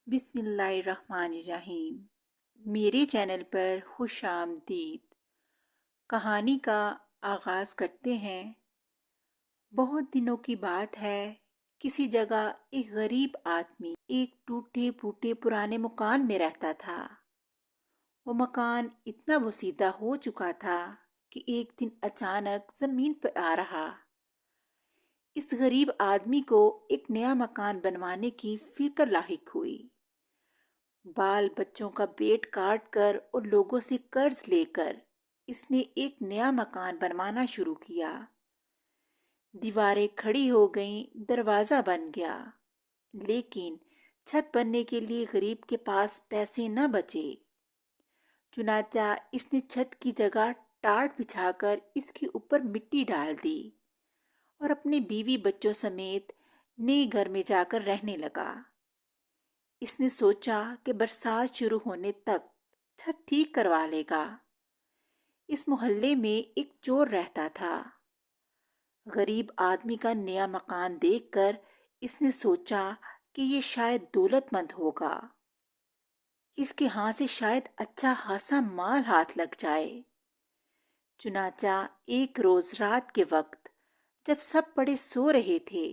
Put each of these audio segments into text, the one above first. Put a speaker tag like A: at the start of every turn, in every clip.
A: بسم اللہ الرحمن الرحیم۔ میرے چینل پر خوش آمدید۔ کہانی کا آغاز کرتے ہیں۔ بہت دنوں کی بات ہے، کسی جگہ ایک غریب آدمی ایک ٹوٹے پھوٹے پرانے مکان میں رہتا تھا۔ وہ مکان اتنا بوسیدہ ہو چکا تھا کہ ایک دن اچانک زمین پر آ رہا۔ اس غریب آدمی کو ایک نیا مکان بنوانے کی فکر لاحق ہوئی۔ بال بچوں کا پیٹ کاٹ کر اور لوگوں سے قرض لے کر اس نے ایک نیا مکان بنوانا شروع کیا۔ دیواریں کھڑی ہو گئیں، دروازہ بن گیا، لیکن چھت بننے کے لیے غریب کے پاس پیسے نہ بچے۔ چنانچہ اس نے چھت کی جگہ ٹاٹ بچھا کر اس کے اوپر مٹی ڈال دی اور اپنی بیوی بچوں سمیت نئے گھر میں جا کر رہنے لگا۔ اس نے سوچا کہ برسات شروع ہونے تک چھت ٹھیک کروا لے گا۔ اس محلے میں ایک چور رہتا تھا۔ غریب آدمی کا نیا مکان دیکھ کر اس نے سوچا کہ یہ شاید دولت مند ہوگا، اس کے ہاں سے شاید اچھا خاصا مال ہاتھ لگ جائے۔ چنانچہ ایک روز رات کے وقت جب سب بڑے سو رہے تھے،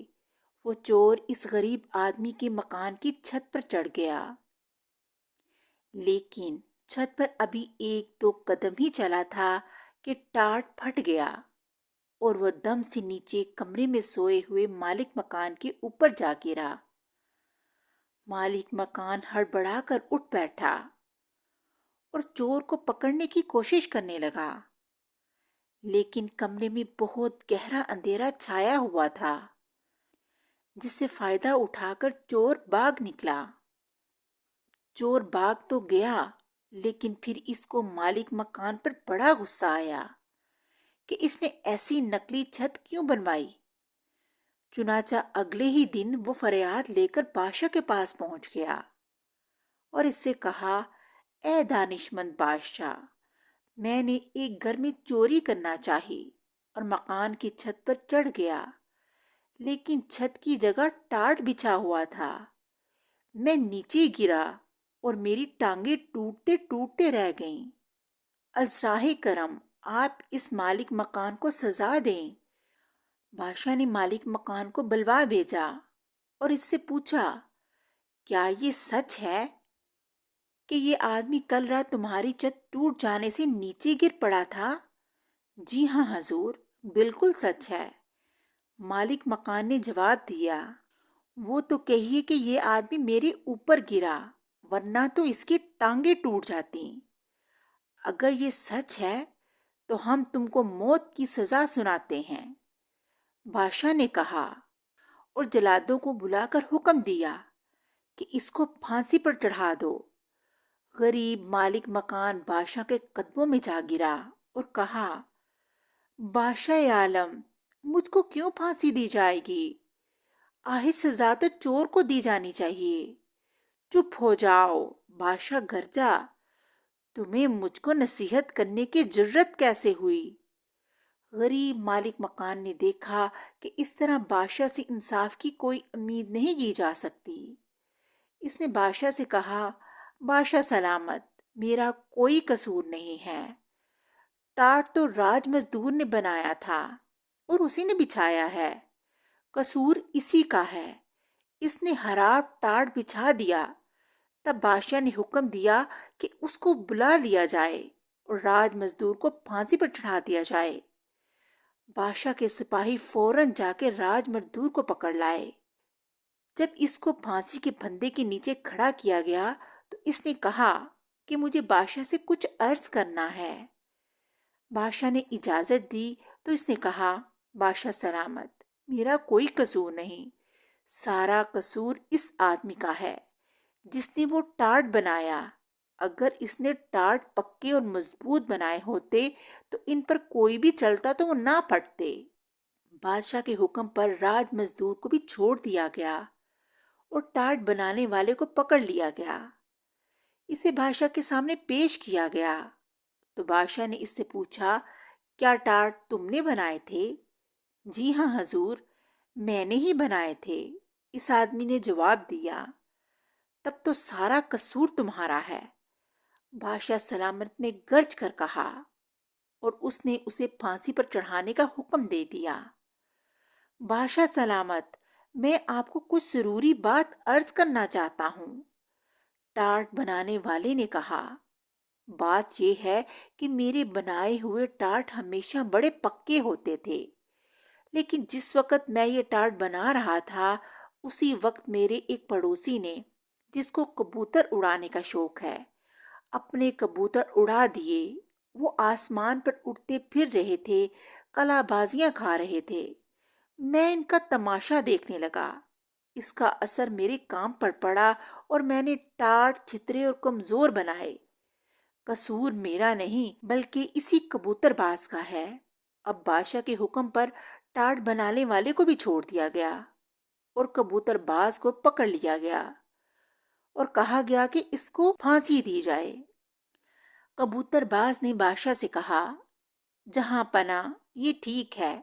A: وہ چور اس غریب آدمی کے مکان کی چھت پر چڑھ گیا۔ لیکن چھت پر ابھی ایک دو قدم ہی چلا تھا کہ ٹاٹ پھٹ گیا اور وہ دم سے نیچے کمرے میں سوئے ہوئے مالک مکان کے اوپر جا گرا۔ مالک مکان ہڑبڑا کر اٹھ بیٹھا اور چور کو پکڑنے کی کوشش کرنے لگا، لیکن کمرے میں بہت گہرا اندھیرا چھایا ہوا تھا، جس سے فائدہ اٹھا کر چور بھاگ نکلا۔ چور بھاگ تو گیا، لیکن پھر اس کو مالک مکان پر بڑا غصہ آیا کہ اس نے ایسی نکلی چھت کیوں بنوائی۔ چنانچہ اگلے ہی دن وہ فریاد لے کر بادشاہ کے پاس پہنچ گیا اور اس سے کہا، اے دانشمند بادشاہ، میں نے ایک گھر میں چوری کرنا چاہی اور مکان کی چھت پر چڑھ گیا، لیکن چھت کی جگہ ٹاٹ بچھا ہوا تھا۔ میں نیچے گرا اور میری ٹانگیں ٹوٹتے ٹوٹتے رہ گئیں۔ از راہ کرم آپ اس مالک مکان کو سزا دیں۔ بادشاہ نے مالک مکان کو بلوا بھیجا اور اس سے پوچھا، کیا یہ سچ ہے کہ یہ آدمی کل رات تمہاری چھت ٹوٹ جانے سے نیچے گر پڑا تھا؟ جی ہاں حضور، بالکل سچ ہے، مالک مکان نے جواب دیا۔ وہ تو کہیے کہ یہ آدمی میرے اوپر گرا، ورنہ تو اس کی ٹانگیں ٹوٹ جاتی۔ اگر یہ سچ ہے تو ہم تم کو موت کی سزا سناتے ہیں۔ بادشاہ نے کہا اور جلادوں کو بلا کر حکم دیا کہ اس کو پھانسی پر چڑھا دو۔ غریب مالک مکان بادشاہ کے قدموں میں جا گرا اور کہا، بادشاہ عالم، مجھ کو کیوں پھانسی دی جائے گی؟ آخر سزا تو چور کو دی جانی چاہیے۔ چپ ہو جاؤ، بادشاہ گرجا، تمہیں مجھ کو نصیحت کرنے کی جرت کیسے ہوئی؟ غریب مالک مکان نے دیکھا کہ اس طرح بادشاہ سے انصاف کی کوئی امید نہیں کی جا سکتی۔ اس نے بادشاہ سے کہا، بادشاہ سلامت، میرا کوئی قصور نہیں ہے۔ ٹاٹ تو راج مزدور نے بنایا تھا اور اسی نے بچھایا ہے، قصور اسی کا ہے، اس نے خراب ٹاٹ بچھا دیا۔ تب بادشاہ نے حکم دیا کہ اس کو بلا لیا جائے اور راج مزدور کو پھانسی پر چڑھا دیا جائے۔ بادشاہ کے سپاہی فوراً جا کے راج مزدور کو پکڑ لائے۔ جب اس کو پھانسی کے پھندے کے نیچے کھڑا کیا گیا تو اس نے کہا کہ مجھے بادشاہ سے کچھ عرض کرنا ہے۔ بادشاہ نے اجازت دی تو اس نے کہا، بادشاہ سلامت، میرا کوئی قصور نہیں، سارا قصور اس آدمی کا ہے جس نے وہ ٹاٹ بنایا۔ اگر اس نے ٹاٹ پکے اور مضبوط بنائے ہوتے تو ان پر کوئی بھی چلتا تو وہ نہ پھٹتے۔ بادشاہ کے حکم پر راج مزدور کو بھی چھوڑ دیا گیا اور ٹاٹ بنانے والے کو پکڑ لیا گیا۔ اسے بادشاہ کے سامنے پیش کیا گیا تو بادشاہ نے اس سے پوچھا، کیا ٹاٹ تم نے بنائے تھے؟ جی ہاں حضور، میں نے ہی بنائے تھے، اس آدمی نے جواب دیا۔ تب تو سارا قصور تمہارا ہے، بادشاہ سلامت نے گرج کر کہا، اور اس نے اسے پھانسی پر چڑھانے کا حکم دے دیا۔ بادشاہ سلامت، میں آپ کو کچھ ضروری بات عرض کرنا چاہتا ہوں، ٹارٹ بنانے والے نے کہا۔ بات یہ ہے کہ میرے بنائے ہوئے ٹارٹ ہمیشہ بڑے پکے ہوتے تھے، لیکن جس وقت میں یہ ٹارٹ بنا رہا تھا اسی وقت میرے ایک پڑوسی نے، جس کو کبوتر اڑانے کا شوق ہے، اپنے کبوتر اڑا دیے۔ وہ آسمان پر اڑتے پھر رہے تھے، قلا بازیاں کھا رہے تھے۔ میں ان کا تماشا دیکھنے لگا۔ اس کا اثر میرے کام پر پڑا اور میں نے ٹارٹ چھترے اور کمزور بنائے۔ قصور میرا نہیں بلکہ اسی کبوتر باز کا ہے۔ اب بادشاہ کے حکم پر ٹارٹ بنانے والے کو بھی چھوڑ دیا گیا اور کبوتر باز کو پکڑ لیا گیا اور کہا گیا کہ اس کو پھانسی دی جائے۔ کبوتر باز نے بادشاہ سے کہا، جہاں پناہ، یہ ٹھیک ہے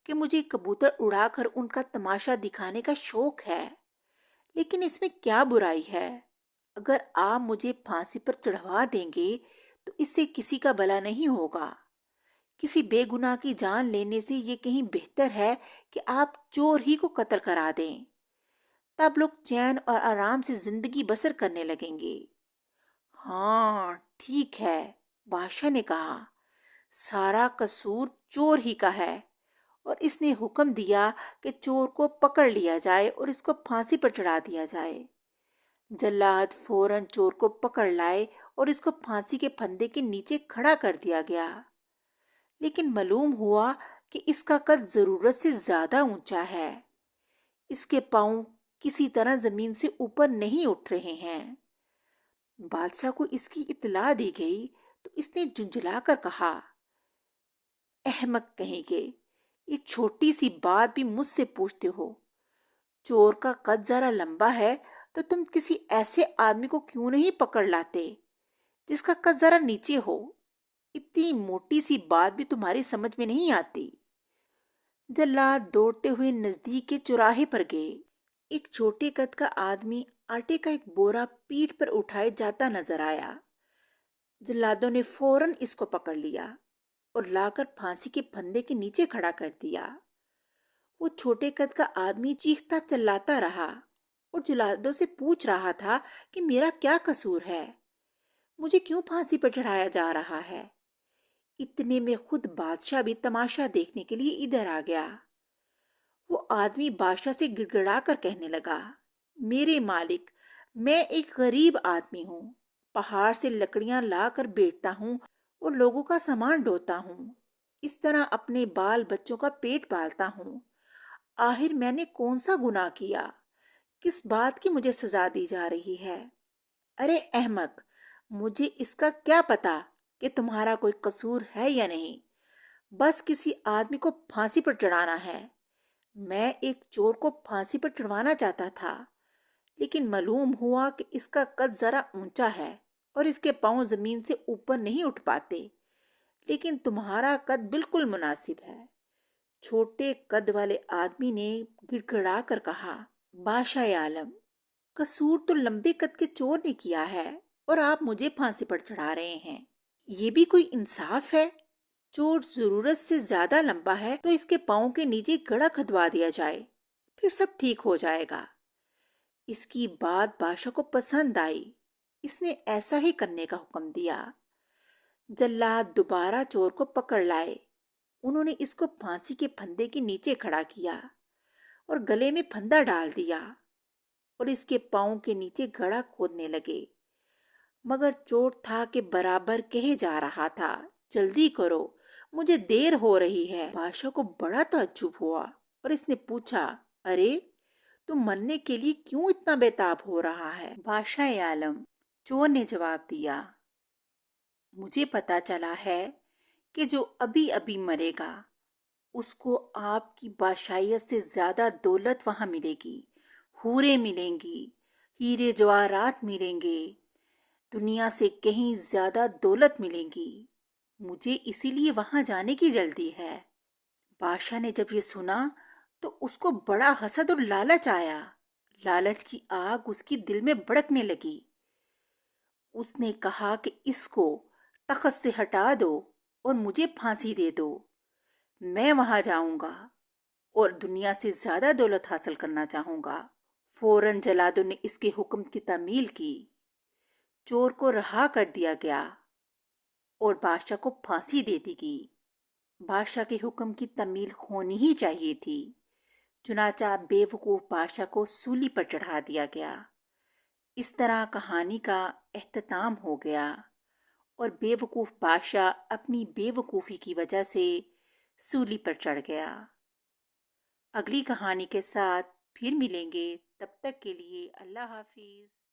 A: کہ مجھے کبوتر اڑا کر ان کا تماشا دکھانے کا شوق ہے، لیکن اس میں کیا برائی ہے؟ اگر آپ مجھے پھانسی پر چڑھوا دیں گے تو اس سے کسی کا بھلا نہیں ہوگا۔ کسی بے گناہ کی جان لینے سے یہ کہیں بہتر ہے کہ آپ چور ہی کو قتل کرا دیں، تب لوگ چین اور آرام سے زندگی بسر کرنے لگیں گے۔ ہاں ٹھیک ہے، بادشاہ نے کہا، سارا قصور چور ہی کا ہے، اور اس نے حکم دیا کہ چور کو پکڑ لیا جائے اور اس کو پھانسی پر چڑھا دیا جائے۔ جلاد فوراً چور کو پکڑ لائے اور اس کو پھانسی کے پھندے کے نیچے کھڑا کر دیا گیا، لیکن معلوم ہوا کہ اس کا قد ضرورت سے زیادہ اونچا ہے۔ اس کے پاؤں کسی طرح زمین سے اوپر نہیں اٹھ رہے ہیں۔ بادشاہ کو اس کی اطلاع دی گئی تو اس نے جھنجھلا کر کہا، احمق کہیں گے، یہ چھوٹی سی بات بھی مجھ سے پوچھتے ہو؟ چور کا قد ذرا لمبا ہے تو تم کسی ایسے آدمی کو کیوں نہیں پکڑ لاتے جس کا قد ذرا نیچے ہو؟ اتنی موٹی سی بات بھی تمہاری سمجھ میں نہیں آتی۔ جلاد دوڑتے ہوئے نزدیک کے چوراہے پر گئے۔ ایک چھوٹے قد کا آدمی آٹے کا ایک بورا پیٹھ پر اٹھائے جاتا نظر آیا۔ جلادوں نے فوراً اس کو پکڑ لیا اور لا کر پھانسی کے پھندے کے نیچے کھڑا کر دیا۔ وہ چھوٹے قد کا آدمی چیختا چلاتا رہا اور جلادوں سے پوچھ رہا تھا کہ میرا کیا قصور ہے، مجھے کیوں پھانسی پر چڑھایا جا رہا ہے؟ اتنے میں خود بادشاہ بھی تماشا دیکھنے کے لیے ادھر آ گیا۔ وہ آدمی بادشاہ سے گڑ گڑا کر کہنے لگا، میرے مالک، میں ایک غریب آدمی ہوں، پہاڑ سے لکڑیاں لا کر بیچتا ہوں اور لوگوں کا سامان ڈھوتا ہوں، اس طرح اپنے بال بچوں کا پیٹ پالتا ہوں۔ آخر میں نے کون سا گناہ کیا؟ کس بات کی مجھے سزا دی جا رہی ہے؟ ارے احمق، مجھے اس کا کیا پتا کہ تمہارا کوئی قصور ہے یا نہیں، بس کسی آدمی کو پھانسی پر چڑھانا ہے۔ میں ایک چور کو پھانسی پر چڑھوانا چاہتا تھا، لیکن معلوم ہوا کہ اس کا قد ذرا اونچا ہے اور اس کے پاؤں زمین سے اوپر نہیں اٹھ پاتے، لیکن تمہارا قد بالکل مناسب ہے۔ چھوٹے قد والے آدمی نے گڑ گڑا کر کہا، بادشاہ عالم، قصور تو لمبے قد کے چور نے کیا ہے اور آپ مجھے پھانسی پر چڑھا رہے ہیں، یہ بھی کوئی انصاف ہے؟ چور ضرورت سے زیادہ لمبا ہے تو اس کے پاؤں کے نیچے گڑھا کھدوا دیا جائے، پھر سب ٹھیک ہو جائے گا۔ اس کی بات بادشاہ کو پسند آئی، اس نے ایسا ہی کرنے کا حکم دیا۔ جلاد دوبارہ چور کو پکڑ لائے۔ انہوں نے اس کو پھانسی کے پھندے کے نیچے کھڑا کیا اور گلے میں پھندا ڈال دیا اور اس کے پاؤں کے نیچے گڑھا کھودنے لگے، مگر چور تھا کہ برابر کہے جا رہا تھا، جلدی کرو، مجھے دیر ہو رہی ہے۔ بادشاہ کو بڑا تعجب ہوا اور اس نے پوچھا، ارے تم مرنے کے لیے کیوں اتنا بےتاب ہو رہا ہے؟ بادشاہ عالم، چور نے جواب دیا، مجھے پتا چلا ہے کہ جو ابھی ابھی مرے گا اس کو آپ کی بادشاہیت سے زیادہ دولت وہاں ملے گی، حوریں ملیں گی، ہیرے جواہرات ملیں گے، دنیا سے کہیں زیادہ دولت ملیں گی، مجھے اسی لیے وہاں جانے کی جلدی ہے۔ بادشاہ نے جب یہ سنا تو اس کو بڑا حسد اور لالچ آیا، لالچ کی آگ اس کی دل میں بھڑکنے لگی۔ اس نے کہا کہ اس کو تخت سے ہٹا دو اور مجھے پھانسی دے دو۔ میں وہاں جاؤں گا اور دنیا سے زیادہ دولت حاصل کرنا چاہوں گا۔ فوراً جلادوں نے اس کے حکم کی تعمیل کی۔ چور کو رہا کر دیا گیا اور بادشاہ کو پھانسی دے دی گئی۔ بادشاہ کے حکم کی تعمیل ہونی ہی چاہیے تھی، چنانچہ بے وقوف بادشاہ کو سولی پر چڑھا دیا گیا۔ اس طرح کہانی کا اختتام ہو گیا اور بے وقوف بادشاہ اپنی بے وقوفی کی وجہ سے سولی پر چڑھ گیا۔ اگلی کہانی کے ساتھ پھر ملیں گے، تب تک کے لیے اللہ حافظ۔